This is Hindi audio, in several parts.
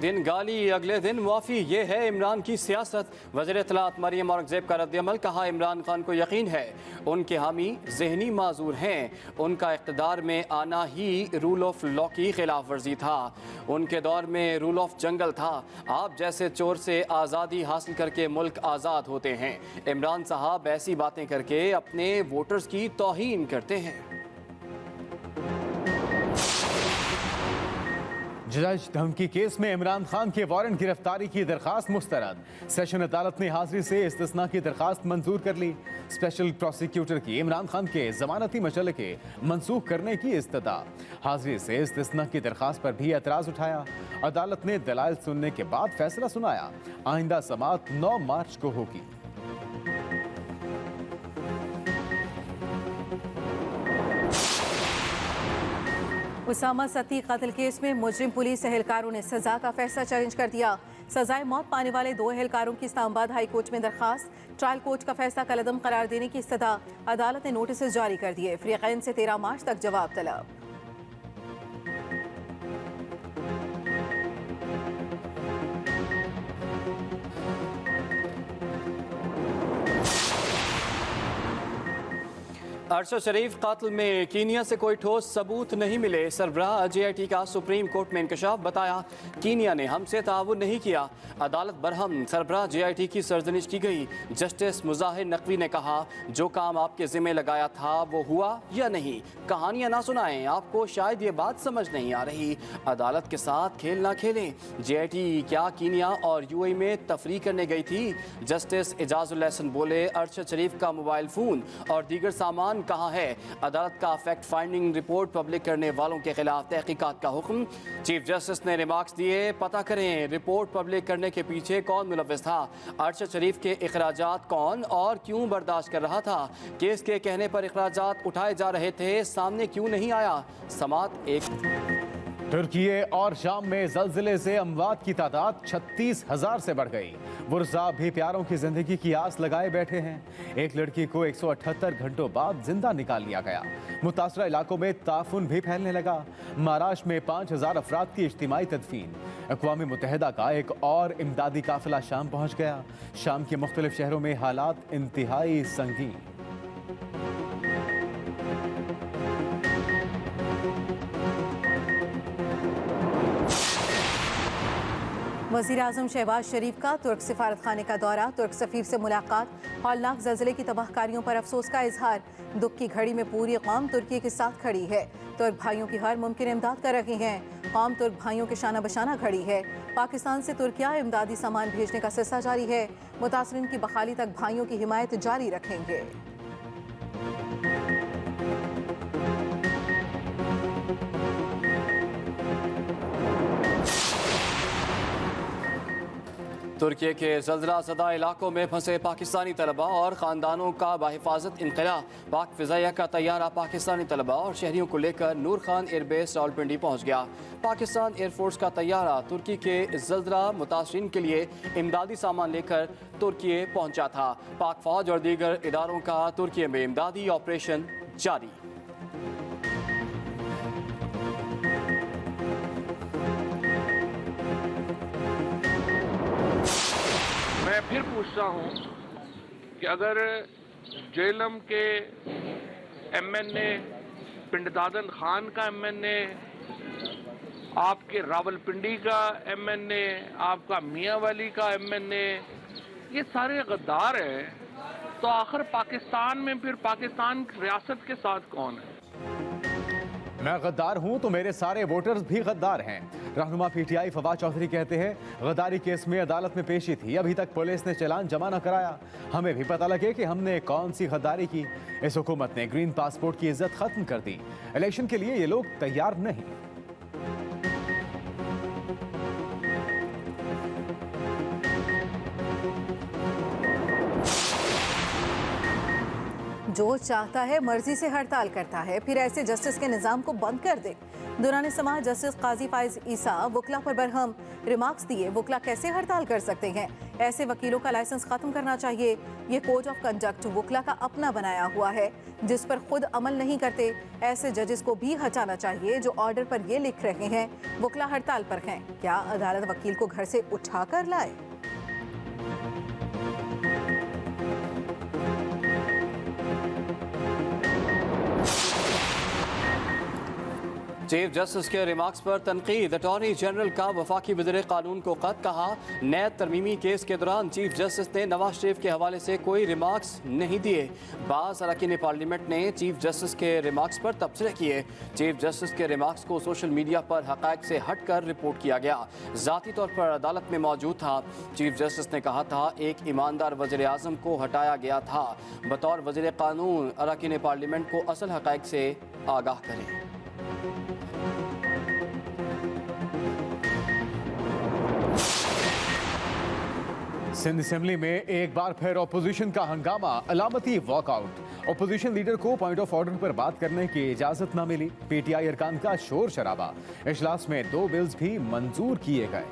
दिन गाली, अगले दिन मुआफ़ी, ये है इमरान की सियासत। वज़ीर इत्तलात मरियम औरंगज़ेब का रद्द-ए-अमल, कहा इमरान खान को यकीन है उनके हामी ज़हनी माजूर हैं, उनका इक़्तिदार में आना ही रूल ऑफ लॉ की खिलाफ वर्जी था, उनके दौर में रूल ऑफ जंगल था। आप जैसे चोर से आज़ादी हासिल करके मुल्क आज़ाद होते हैं। इमरान साहब ऐसी बातें करके अपने वोटर्स की तौहीन करते हैं। जज धमकी केस में इमरान खान के वारंट गिरफ्तारी की दरखास्त मुस्तरद। सेशन अदालत ने हाजिरी से इस्तिस्ना की दरखास्त मंजूर कर ली। स्पेशल प्रोसिक्यूटर की इमरान खान के जमानती मशल्लके मनसूख करने की इस्तदा। हाजिरी से इस्तिस्ना की दरखास्त पर भी एतराज उठाया। अदालत ने दलाइल सुनने के बाद फैसला सुनाया। आइंदा समाअत 9 मार्च को होगी। उसामा सती कत्ल केस में मुजरिम पुलिस एहलकारों ने सजा का फैसला चैलेंज कर दिया। सजाए मौत पाने वाले 2 एहलकारों की इस्लामाबाद हाई कोर्ट में दरखास्त। ट्रायल कोर्ट का फैसला कलअदम करार देने की इस्तदा। अदालत ने नोटिस जारी कर दिए। फरीकैन से 13 मार्च तक जवाब तलब। अरशद शरीफ कातिल में कीनिया से कोई ठोस सबूत नहीं मिले। सरबराह JIT का सुप्रीम कोर्ट में इंकशाफ, बताया कीनिया ने हमसे ताउन नहीं किया। अदालत बरहम, सरबराह JIT की सरजनिश की गई। जस्टिस मुजाहिर नकवी ने कहा जो काम आपके जिम्मे लगाया था वो हुआ या नहीं। कहानियां ना सुनाएं, आपको शायद ये बात समझ नहीं आ रही। अदालत के साथ खेल ना खेलें। JIT क्या कीनिया और UAE में तफरीक करने गई थी? जस्टिस एजाजुल एहसन बोले अरशद शरीफ का मोबाइल फ़ोन और दीगर सामान कहाँ है? अदालत का फैक्ट फाइंडिंग रिपोर्ट पब्लिक करने वालों के खिलाफ तहकीकात का हुक्म। चीफ जस्टिस ने रिमार्क्स दिए, पता करें रिपोर्ट पब्लिक करने के पीछे कौन मुलव्विस था, अरशद शरीफ के इखराजात कौन और क्यों बर्दाश्त कर रहा था, केस के कहने पर इखराजात उठाए जा रहे थे, सामने क्यों नहीं आया। समात एक। तुर्की और शाम में ज़लज़ले से अमवात की तादाद 36,000 से बढ़ गई। बुरजा भी प्यारों की जिंदगी की आस लगाए बैठे हैं। एक लड़की को 178 घंटों बाद जिंदा निकाल लिया गया। मुतासरा इलाकों में ताफुन भी फैलने लगा। महाराष्ट्र में 5,000 अफराद की इज्तिमाई तदफीन। अक़वाम मुत्तहिदा का एक और इमदादी काफिला शाम पहुँच गया। शाम के मुख्तलिफ शहरों में हालात इंतहाई संगीन। वज़ीर आज़म शहबाज शरीफ का तुर्क सिफारत खाने का दौरा। तुर्क सफ़ीर से मुलाकात। हौलनाक ज़लज़ले की तबाहकारियों पर अफसोस का इजहार। दुख की घड़ी में पूरी कौम तुर्की के साथ खड़ी है। तुर्क भाइयों की हर मुमकिन इमदाद कर रहे हैं। कौम तुर्क भाइयों के शाना बशाना खड़ी है। पाकिस्तान से तुर्किया इमदादी सामान भेजने का सिलसिला जारी है। मुतासरीन की बहाली तक भाइयों की हिमायत जारी रखेंगे। तुर्की के ज़लज़ला ज़दा इलाकों में फंसे पाकिस्तानी तलबा और ख़ानदानों का बाहिफाजत इनक़ला। पाक फ़िज़ाइया का तैयारा पाकिस्तानी तलबा और शहरियों को लेकर नूर खान एयरबेस रावलपिंडी पहुँच गया। पाकिस्तान एयरफोर्स का तैयारा तुर्की के ज़लज़ला मुतासरीन के लिए इमदादी सामान लेकर तुर्की पहुँचा था। पाक फ़ौज और दीगर इदारों का तुर्की में इमदादी ऑपरेशन जारी। मैं फिर पूछता हूँ कि अगर जेलम के MNA, पिंडदादन खान का MNA, आपके रावलपिंडी का MNA, आपका मियाँ वाली का MNA, ये सारे गद्दार हैं, तो आखिर पाकिस्तान में फिर पाकिस्तान रियासत के साथ कौन है? मैं गद्दार हूं तो मेरे सारे वोटर्स भी गद्दार हैं। रहनुमा PTI फवाद चौधरी कहते हैं गद्दारी केस में अदालत में पेशी थी, अभी तक पुलिस ने चालान जमा न कराया। हमें भी पता लगे कि हमने कौन सी गद्दारी की। इस हुकूमत ने ग्रीन पासपोर्ट की इज्जत खत्म कर दी। इलेक्शन के लिए ये लोग तैयार नहीं। जो चाहता है मर्जी से हड़ताल करता है, फिर ऐसे जस्टिस के निज़ाम को बंद कर दे। दौरान समाअत जस्टिस काजी फाइज ईसा वकला पर बरहम। रिमार्क्स दिए, वकला कैसे हड़ताल कर सकते हैं? ऐसे वकीलों का लाइसेंस खत्म करना चाहिए। ये कोड ऑफ कंडक्ट वकला का अपना बनाया हुआ है, जिस पर खुद अमल नहीं करते। ऐसे जजेस को भी हटाना चाहिए जो ऑर्डर पर ये लिख रहे हैं वकला हड़ताल पर हैं। क्या अदालत वकील को घर से उठा कर लाए? चीफ जस्टिस के रिमार्क्स पर तनकीद। अटॉर्नी जनरल का वफाकी वज़ीर कानून को खत। कहा, नए तरमीमी केस के दौरान चीफ जस्टिस ने नवाज शरीफ के हवाले से कोई रिमार्क्स नहीं दिए। बाज़ अरकान पार्लियामेंट ने चीफ जस्टिस के रिमार्क्स पर तबसरे किए। चीफ जस्टिस के रिमार्क्स को सोशल मीडिया पर हक़ाइक़ से हट कर रिपोर्ट किया गया। ज़ाती तौर पर अदालत में मौजूद था। चीफ जस्टिस ने कहा था एक ईमानदार वज़ीर आज़म को हटाया गया था। बतौर वज़ीर कानून अरकान पार्लियामेंट को असल हक़ाइक़ से आगाह करें। सिंध असेंबली में एक बार फिर ऑपोजिशन का हंगामा, अलामती वॉकआउट। ऑपोजिशन लीडर को पॉइंट ऑफ ऑर्डर पर बात करने की इजाजत न मिली। पीटीआई अरकान का शोर शराबा। इजलास में 2 बिल्स भी मंजूर किए गए।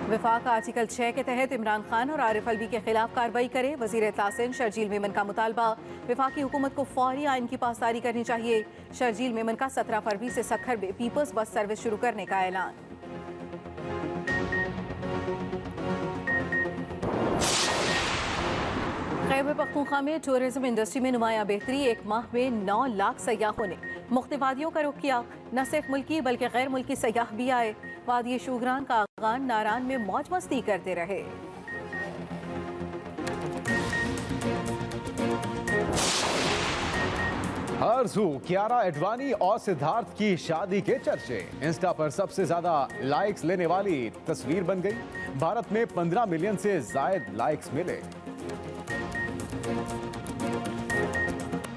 विफाक आर्टिकल 6 के तहत इमरान खान और आरिफ अलवी के खिलाफ कार्रवाई करे। वजीर इत्तलात शर्जील मेमन का मुतालबा। विफाकी हुकूमत को फौरी आइन की पासदारी करनी चाहिए। शर्जील मेमन का 17 फरवरी से सक्खर में पीपल्स बस सर्विस शुरू करने का ऐलान। खैबर पख्तूनख्वा में टूरिज्म इंडस्ट्री में नुमाया बेहतरी। एक माह में 9 लाख सयाहों ने मुख्तलिफ वादियों का रुख किया। न सिर्फ मुल्की बल्कि गैर मुल्की सयाह भी आए। वादी शूगरान का आगान नारान में मौज मस्ती करते रहे। हरजू, कियारा एडवानी और सिद्धार्थ की शादी के चर्चे। इंस्टा पर सबसे ज्यादा लाइक्स लेने वाली तस्वीर बन गई। भारत में 15 मिलियन से जायद लाइक्स मिले।